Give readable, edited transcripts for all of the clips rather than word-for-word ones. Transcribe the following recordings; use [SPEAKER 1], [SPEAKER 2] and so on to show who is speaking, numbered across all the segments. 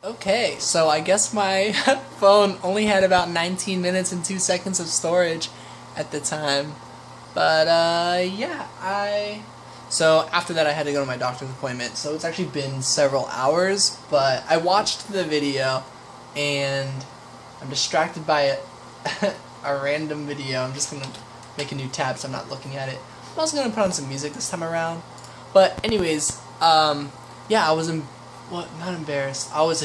[SPEAKER 1] Okay, so I guess my phone only had about 19 minutes and 2 seconds of storage at the time. But, yeah, So after that I had to go to my doctor's appointment, so it's actually been several hours, but I watched the video, and I'm distracted by a random video. I'm just gonna make a new tab so I'm not looking at it. I'm also gonna put on some music this time around. But anyways, yeah, I was not embarrassed. I was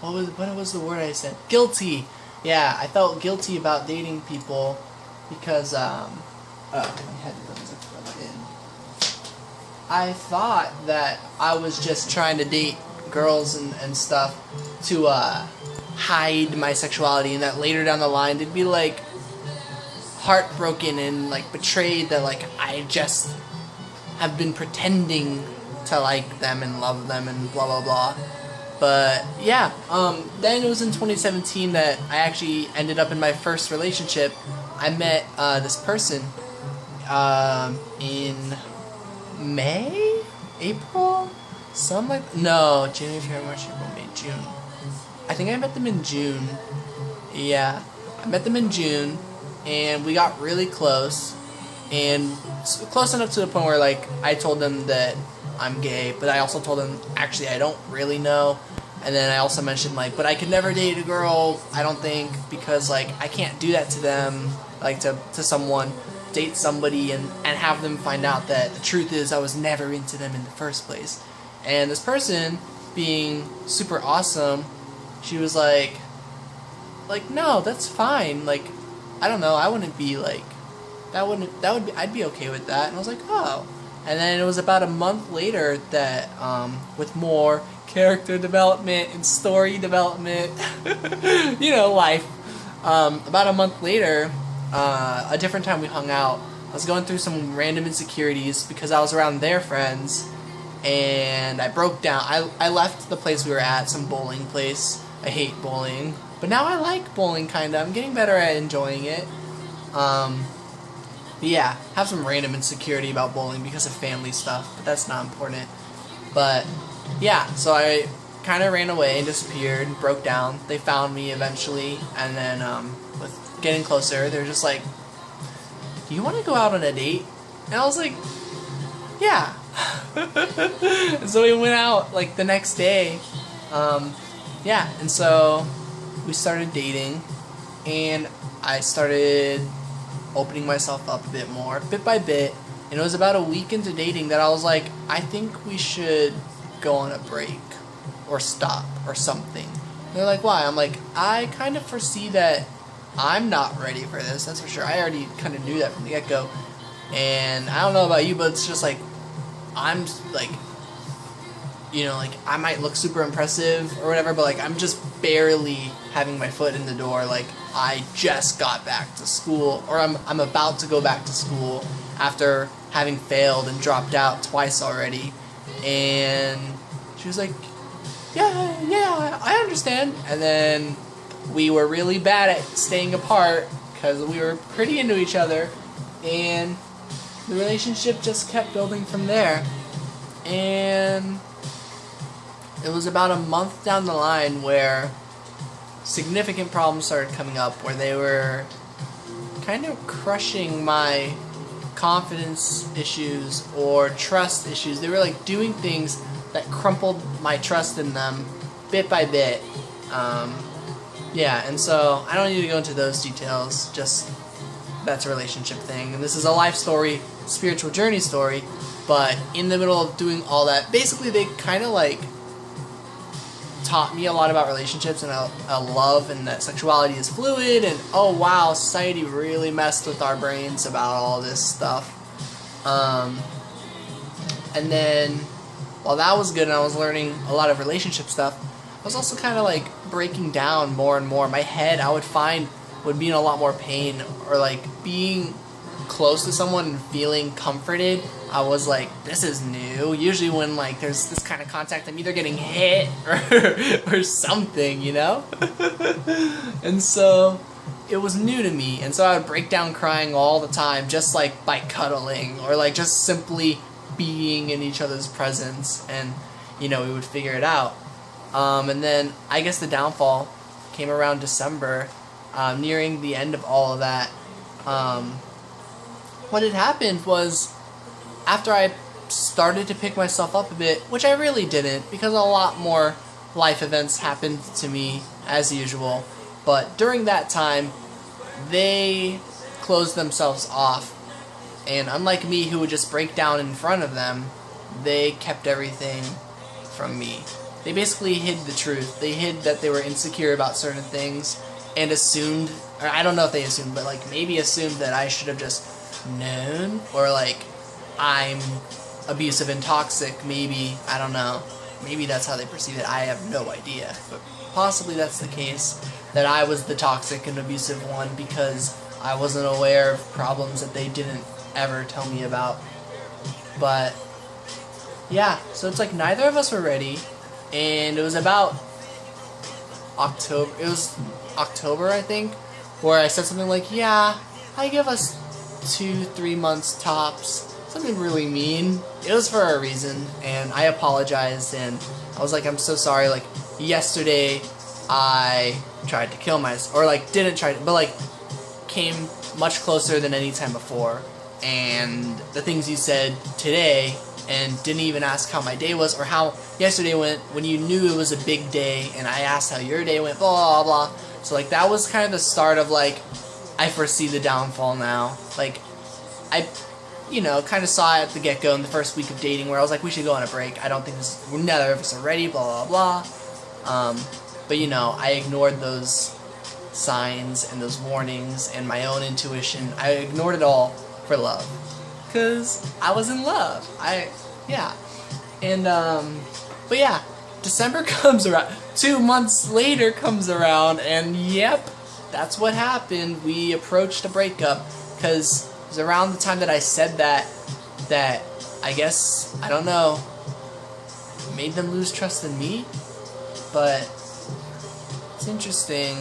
[SPEAKER 1] what was the word I said? Guilty. Yeah, I felt guilty about dating people because I thought that I was just trying to date girls and stuff to hide my sexuality, and that later down the line they'd be like heartbroken and like betrayed that like I just have been pretending to like them and love them and blah blah blah. But yeah, then it was in 2017 that I actually ended up in my first relationship. I met this person in May? April? No, January, February, March, April, May, June. I think I met them in June. Yeah, I met them in June, and we got really close, and close enough to the point where like I told them that I'm gay, but I also told them actually I don't really know. And then I also mentioned like, but I could never date a girl, I don't think, because like I can't do that to them, like to someone, date somebody and have them find out that the truth is I was never into them in the first place. And this person, being super awesome, she was like no, that's fine, like I don't know, I wouldn't be like I'd be okay with that. And I was like, oh. And then it was about a month later that with more character development and story development, you know, life, about a month later, a different time we hung out, I was going through some random insecurities because I was around their friends, and I broke down. I left the place we were at, some bowling place. I hate bowling, but now I like bowling kinda. I'm getting better at enjoying it. But yeah, have some random insecurity about bowling because of family stuff, but that's not important. But yeah, so I kind of ran away and disappeared, broke down. They found me eventually, and then with getting closer, they were just like, "Do you want to go out on a date?" And I was like, "Yeah." And so we went out like the next day. Yeah, and so we started dating, and I started opening myself up a bit more, bit by bit, and it was about a week into dating that I was like, I think we should go on a break, or stop, or something. And they're like, why? I'm like, I kind of foresee that I'm not ready for this, that's for sure. I already kind of knew that from the get-go, and I don't know about you, but it's just like, I'm like, you know, like, I might look super impressive or whatever, but like, I'm just barely having my foot in the door. Like, I just got back to school, or I'm about to go back to school after having failed and dropped out twice already. And she was like, yeah, I understand. And then we were really bad at staying apart because we were pretty into each other, and the relationship just kept building from there. And it was about a month down the line where significant problems started coming up, where they were kind of crushing my confidence issues or trust issues. They were like doing things that crumpled my trust in them bit by bit. Yeah, and so I don't need to go into those details, just that's a relationship thing. And this is a life story, spiritual journey story, but in the middle of doing all that, basically they kind of like taught me a lot about relationships and love, and that sexuality is fluid, and oh wow, society really messed with our brains about all this stuff. And then while that was good and I was learning a lot of relationship stuff, I was also kind of like breaking down more and more. My head, I would find, would be in a lot more pain, or like being close to someone and feeling comforted, I was like, this is new. Usually when like there's this kind of contact, I'm either getting hit or something, you know? And so it was new to me, and so I would break down crying all the time, just like by cuddling, or like just simply being in each other's presence, and you know, we would figure it out. And then I guess the downfall came around December, nearing the end of all of that. What had happened was, after I started to pick myself up a bit, which I really didn't, because a lot more life events happened to me as usual, but during that time, they closed themselves off, and unlike me who would just break down in front of them, they kept everything from me. They basically hid the truth. They hid that they were insecure about certain things and assumed, or I don't know if they assumed, but like maybe assumed that I should have just known, or like I'm abusive and toxic, maybe, I don't know. Maybe that's how they perceive it. I have no idea. But possibly that's the case, that I was the toxic and abusive one because I wasn't aware of problems that they didn't ever tell me about. But yeah, so it's like neither of us were ready, and it was about October, I think, where I said something like, yeah, I give us 2-3 months tops. Something really mean. It was for a reason, and I apologized, and I was like, I'm so sorry, like, yesterday I tried to kill myself, or like, didn't try to, but like, came much closer than any time before, and the things you said today, and didn't even ask how my day was, or how yesterday went, when you knew it was a big day, and I asked how your day went, blah, blah, blah. So like, that was kind of the start of like, I foresee the downfall now. Like, I, you know, kind of saw it at the get-go in the first week of dating, where I was like, we should go on a break. I don't think neither of us are ready, blah, blah, blah. But, you know, I ignored those signs and those warnings and my own intuition. I ignored it all for love. Because I was in love. Yeah. And, but yeah, December comes around. 2 months later comes around, and yep, that's what happened. We approached a breakup, because it was around the time that I said that I guess, I don't know, made them lose trust in me. But it's interesting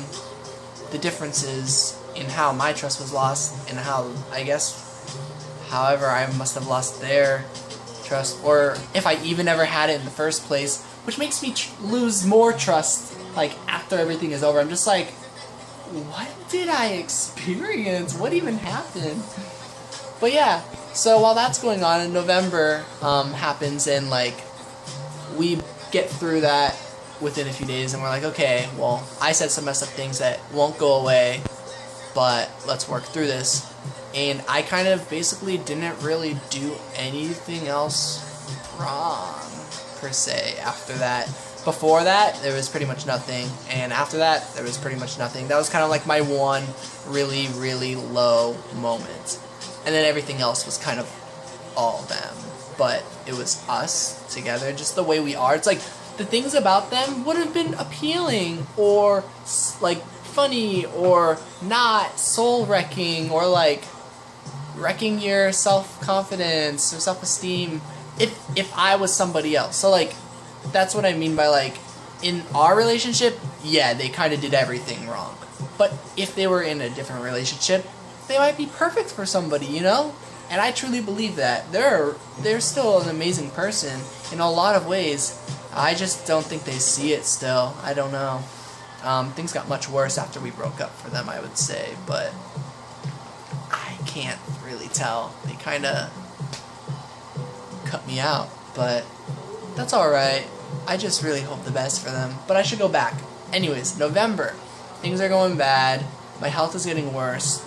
[SPEAKER 1] the differences in how my trust was lost, and how, I guess, however I must have lost their trust, or if I even ever had it in the first place, which makes me lose more trust, like, after everything is over. I'm just like, what did I experience? What even happened? But yeah, so while that's going on, in November happens, and like, we get through that within a few days, and we're like, okay, well, I said some messed up things that won't go away, but let's work through this. And I kind of basically didn't really do anything else wrong, per se, after that. Before that, there was pretty much nothing, and after that, there was pretty much nothing. That was kind of like my one really, really low moment. And then everything else was kind of all them. But it was us together, just the way we are. It's like, the things about them would have been appealing, or like funny, or not soul-wrecking, or like wrecking your self-confidence or self-esteem if I was somebody else. So like, that's what I mean by like, in our relationship, yeah, they kind of did everything wrong. But if they were in a different relationship, they might be perfect for somebody, you know? And I truly believe that. They're still an amazing person in a lot of ways. I just don't think they see it still. I don't know. Things got much worse after we broke up for them, I would say, but I can't really tell. They kind of cut me out, but that's alright. I just really hope the best for them. But I should go back. Anyways, November. Things are going bad. My health is getting worse.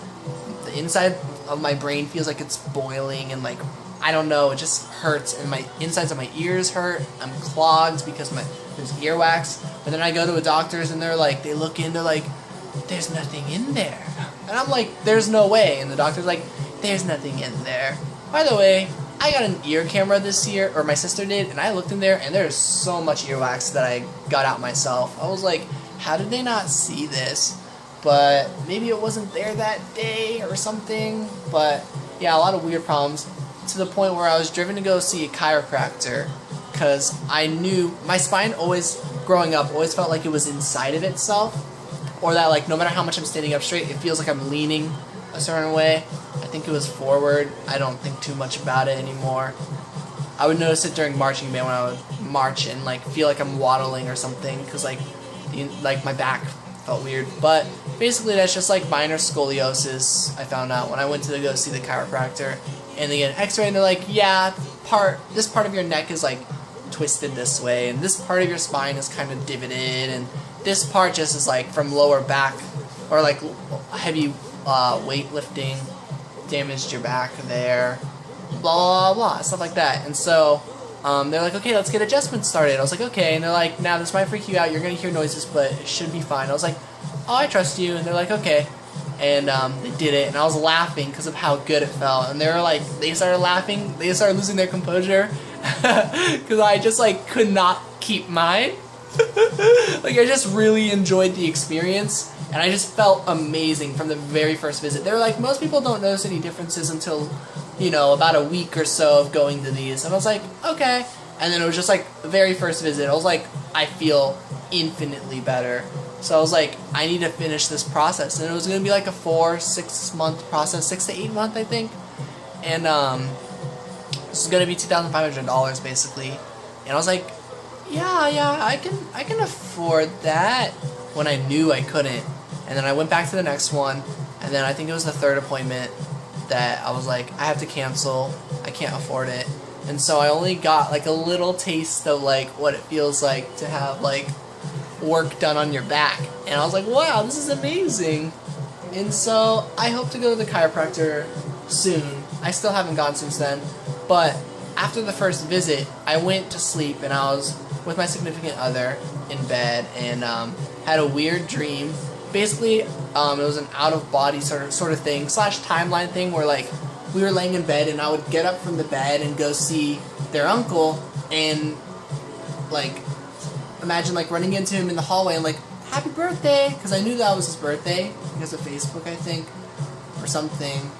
[SPEAKER 1] The inside of my brain feels like it's boiling, and like, I don't know, it just hurts, and my insides of my ears hurt. I'm clogged because there's earwax. But then I go to a doctor's, and they're like, they look in, they're like, there's nothing in there. And I'm like, there's no way. And the doctor's like, there's nothing in there. By the way, I got an ear camera this year, or my sister did, and I looked in there, and there's so much earwax that I got out myself. I was like, how did they not see this? But maybe it wasn't there that day or something. But yeah, a lot of weird problems, to the point where I was driven to go see a chiropractor, because I knew my spine always, growing up, always felt like it was inside of itself, or that like no matter how much I'm standing up straight, it feels like I'm leaning a certain way. I think it was forward. I don't think too much about it anymore. I would notice it during marching band when I would march and like feel like I'm waddling or something, because like my back felt weird. But basically that's just like minor scoliosis. I found out when I went to go see the chiropractor, and they get an x-ray and they're like, yeah, this part of your neck is like twisted this way, and this part of your spine is kind of divoted, and this part just is like from lower back, or like heavy weightlifting damaged your back there, blah blah blah, stuff like that. And so they're like, okay, let's get adjustments started. I was like, okay. And they're like, now this might freak you out, you're gonna hear noises, but it should be fine. I was like, oh, I trust you. And they're like, okay. And they did it, and I was laughing because of how good it felt. And they were like, they started laughing, they started losing their composure, because I just like could not keep mine. Like I just really enjoyed the experience, and I just felt amazing from the very first visit. They were like, most people don't notice any differences until, you know, about a week or so of going to these. And I was like, okay. And then it was just like the very first visit, I was like, I feel infinitely better. So I was like, I need to finish this process. And it was going to be like a 4-6 month process, 6 to 8 month, I think. And this is going to be $2,500 basically. And I was like, yeah, I can afford that, when I knew I couldn't. And then I went back to the next one, and then I think it was the third appointment that I was like, I have to cancel, I can't afford it. And so I only got like a little taste of like what it feels like to have like work done on your back, and I was like, wow, this is amazing. And so I hope to go to the chiropractor soon. I still haven't gone since then, but after the first visit I went to sleep, and I was with my significant other in bed, and had a weird dream. Basically it was an out-of-body sort of thing / timeline thing, where like we were laying in bed, and I would get up from the bed and go see their uncle, and like imagine like running into him in the hallway and like, happy birthday, because I knew that was his birthday because of Facebook, I think, or something.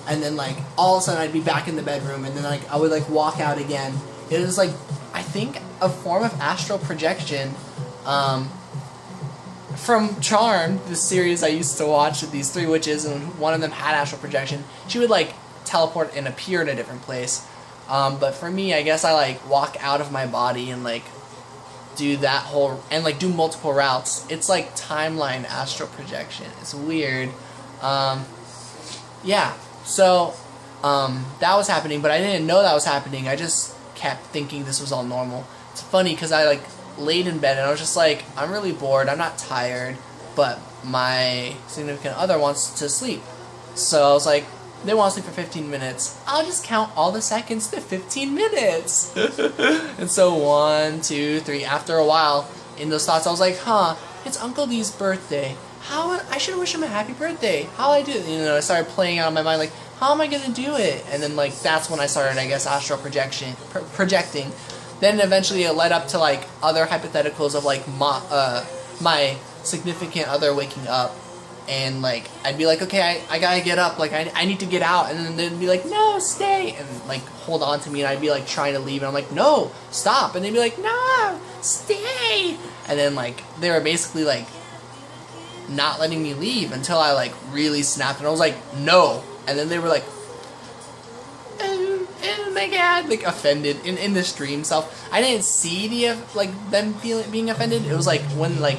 [SPEAKER 1] And then like all of a sudden I'd be back in the bedroom, and then like I would like walk out again. It was like, I think, a form of astral projection from Charmed, the series I used to watch with these 3 witches, and one of them had astral projection. She would like teleport and appear in a different place. But for me, I guess I like walk out of my body and like do that whole, and like do multiple routes. It's like timeline astral projection. It's weird. Yeah, so that was happening, but I didn't know that was happening. I just kept thinking this was all normal. It's funny because I like laid in bed and I was just like, I'm really bored, I'm not tired, but my significant other wants to sleep. So I was like, they want to sleep for 15 minutes. I'll just count all the seconds to 15 minutes. And so 1, 2, 3. After a while, in those thoughts, I was like, huh, it's Uncle D's birthday. I should wish him a happy birthday. How I do it? You know, I started playing out in my mind, like, how am I going to do it? And then, like, that's when I started, I guess, astral projecting. Then eventually it led up to, like, other hypotheticals of, like, my significant other waking up. And, like, I'd be like, okay, I gotta get up, like, I need to get out, and then they'd be like, no, stay, and, like, hold on to me, and I'd be, like, trying to leave, and I'm like, no, stop, and they'd be like, no, stay, and then, like, they were basically, like, not letting me leave until I, like, really snapped, and I was like, no, and then they were like, oh my god, like, offended, in this dream self. I didn't see them being offended. It was, like, when, like,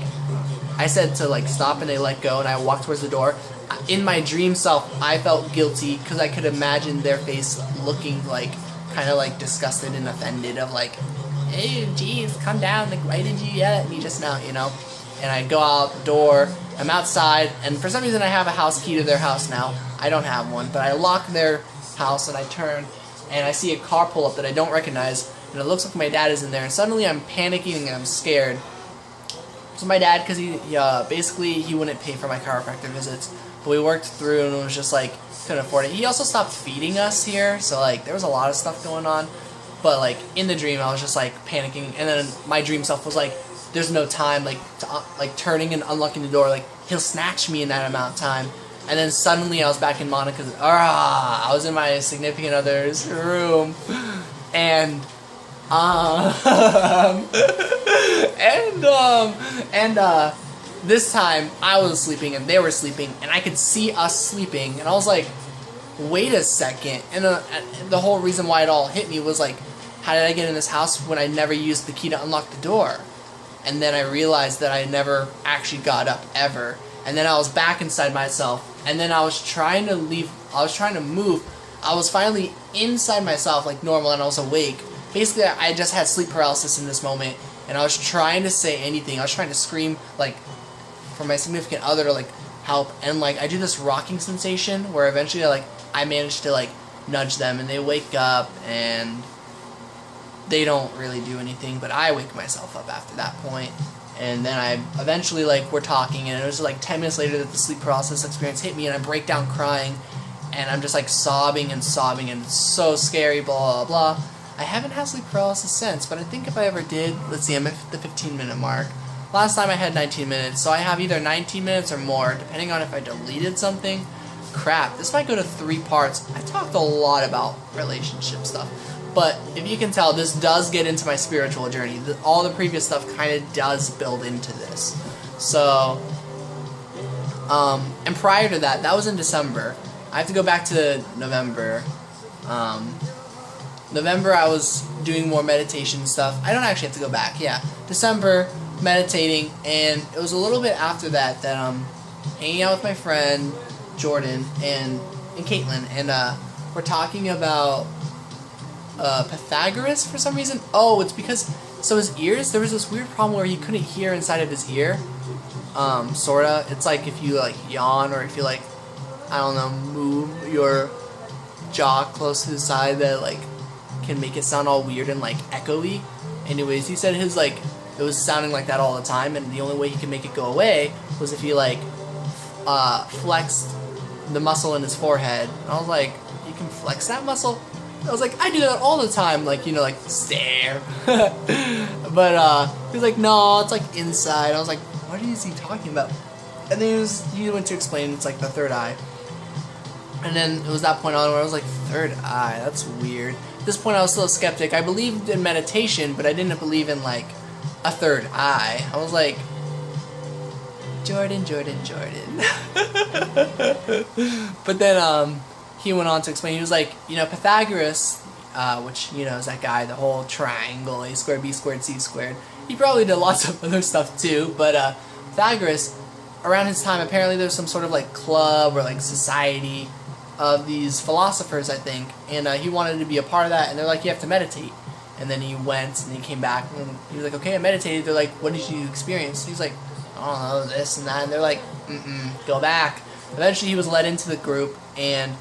[SPEAKER 1] I said to, like, stop, and they let go, and I walked towards the door. In my dream self, I felt guilty, because I could imagine their face looking, like, kind of, like, disgusted and offended, of, like, hey, jeez, calm down, like, why did you yell at me just now, you know? And I go out the door, I'm outside, and for some reason I have a house key to their house now. I don't have one, but I lock their house, and I turn, and I see a car pull up that I don't recognize, and it looks like my dad is in there, and suddenly I'm panicking and I'm scared. So my dad, because basically he wouldn't pay for my chiropractor visits, but we worked through, and it was just like, couldn't afford it. He also stopped feeding us here, so like there was a lot of stuff going on, but like in the dream I was just like panicking, and then my dream self was like, there's no time, like turning and unlocking the door, like he'll snatch me in that amount of time. And then suddenly I was back in Monica's, I was in my significant other's room, and this time I was sleeping and they were sleeping, and I could see us sleeping, and I was like, wait a second. And the whole reason why it all hit me was like how did I get in this house when I never used the key to unlock the door? And then I realized that I never actually got up ever. And then I was back inside myself. And then I was trying to leave. I was trying to move. I was finally inside myself like normal, and I was awake. Basically, I just had sleep paralysis in this moment. And I was trying to say anything. I was trying to scream like for my significant other to like help. And like I do this rocking sensation where eventually I managed to like nudge them, and they wake up, and they don't really do anything, but I wake myself up after that point. And then I eventually, like, we're talking, and it was like 10 minutes later that the sleep paralysis experience hit me, and I break down crying, and I'm just like sobbing, and it's so scary, blah, blah, blah. I haven't had sleep paralysis since, but I think if I ever did, let's see, I'm at the 15-minute mark. Last time I had 19 minutes, so I have either 19 minutes or more, depending on if I deleted something. Crap, this might go to 3 parts. I talked a lot about relationship stuff. But if you can tell, this does get into my spiritual journey. All the previous stuff kind of does build into this. So, and prior to that, that was in December. I have to go back to November. November, I was doing more meditation stuff. I don't actually have to go back. Yeah, December, meditating, and it was a little bit after that that I'm hanging out with my friend Jordan and Caitlin, and we're talking about Pythagoras for some reason. Oh, it's because, so his ears, there was this weird problem where he couldn't hear inside of his ear. Sorta. It's like if you like yawn, or if you like, I don't know, move your jaw close to the side, that like can make it sound all weird and like echoey. Anyways, he said his like, it was sounding like that all the time, and the only way he could make it go away was if he like flexed the muscle in his forehead. And I was like, you can flex that muscle? I was like, I do that all the time, like, you know, like, stare. But, he was like, no, it's, like, inside. I was like, what is he talking about? And then he went to explain it's, like, the third eye. And then it was that point on where I was like, third eye, that's weird. At this point, I was still a skeptic. I believed in meditation, but I didn't believe in, like, a third eye. I was like, Jordan. But then, he went on to explain, he was like, you know, Pythagoras, which, you know, is that guy, the whole triangle, a squared, b squared, c squared. He probably did lots of other stuff too, but Pythagoras, around his time, apparently there's some sort of like club or like society of these philosophers, I think, and he wanted to be a part of that, and they're like, you have to meditate. And then he went, and he came back, and he was like, okay, I meditated. They're like, what did you experience? He's like, I don't know, this and that, and they're like, go back. Eventually he was led into the group, and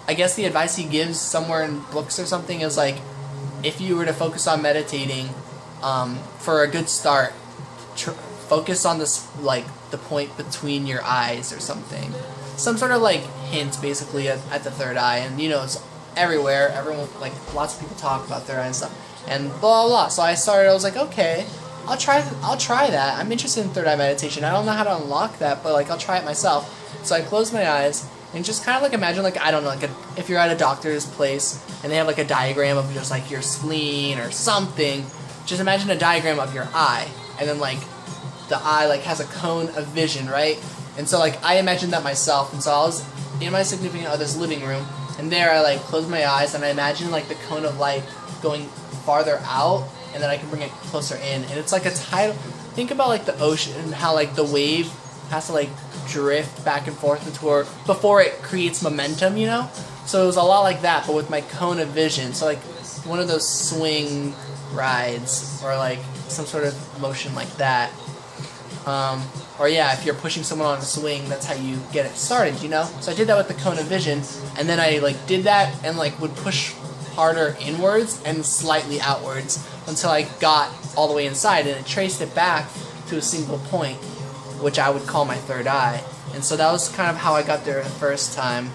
[SPEAKER 1] I guess the advice he gives somewhere in books or something is like, if you were to focus on meditating, for a good start, focus on this, like, the point between your eyes or something. Some sort of, like, hint, basically, at the third eye. And, you know, it's everywhere. Everyone, like, lots of people talk about third eye and stuff. And blah, blah, blah. So I was like, okay, I'll try that. I'm interested in third eye meditation. I don't know how to unlock that, but, like, I'll try it myself. So I closed my eyes, and just kind of, like, imagine, like, I don't know, like, if you're at a doctor's place, and they have, like, a diagram of just, like, your spleen or something, just imagine a diagram of your eye, and then, like, the eye, like, has a cone of vision, right? And so, like, I imagined that myself, and so I was in my significant other's living room, and there I, like, closed my eyes, and I imagined, like, the cone of light going farther out, and then I can bring it closer in, and it's like a tidal. Think about, like, the ocean, and how, like, the wave has to, like, drift back and forth before it creates momentum, you know? So it was a lot like that, but with my cone of vision. So, like, one of those swing rides, or, like, some sort of motion like that. Or, yeah, if you're pushing someone on a swing, that's how you get it started, you know? So I did that with the cone of vision, and then I, like, did that and, like, would push harder inwards and slightly outwards until I got all the way inside, and it traced it back to a single point, which I would call my third eye. And so that was kind of how I got there the first time.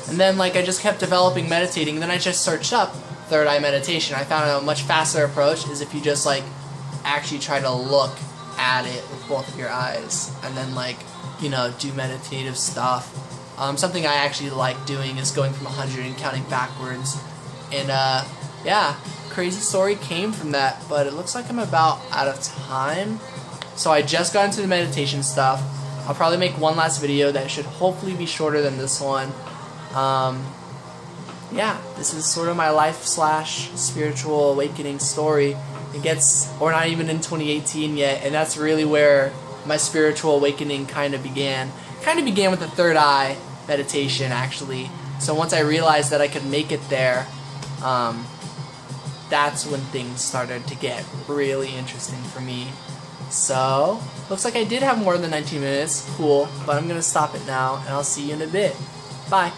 [SPEAKER 1] And then, like, I just kept developing meditating, and then I just searched up third eye meditation. I found a much faster approach is if you just, like, actually try to look at it with both of your eyes, and then, like, you know, do meditative stuff. Something I actually like doing is going from 100 and counting backwards. And, yeah, crazy story came from that, but it looks like I'm about out of time. So I just got into the meditation stuff. I'll probably make one last video that should hopefully be shorter than this one. yeah, this is sort of my life slash spiritual awakening story. It gets, or not even in 2018 yet, and that's really where my spiritual awakening kind of began. Kind of began with the third eye meditation, actually. So once I realized that I could make it there, that's when things started to get really interesting for me. So, looks like I did have more than 19 minutes. Cool, but I'm going to stop it now, and I'll see you in a bit. Bye.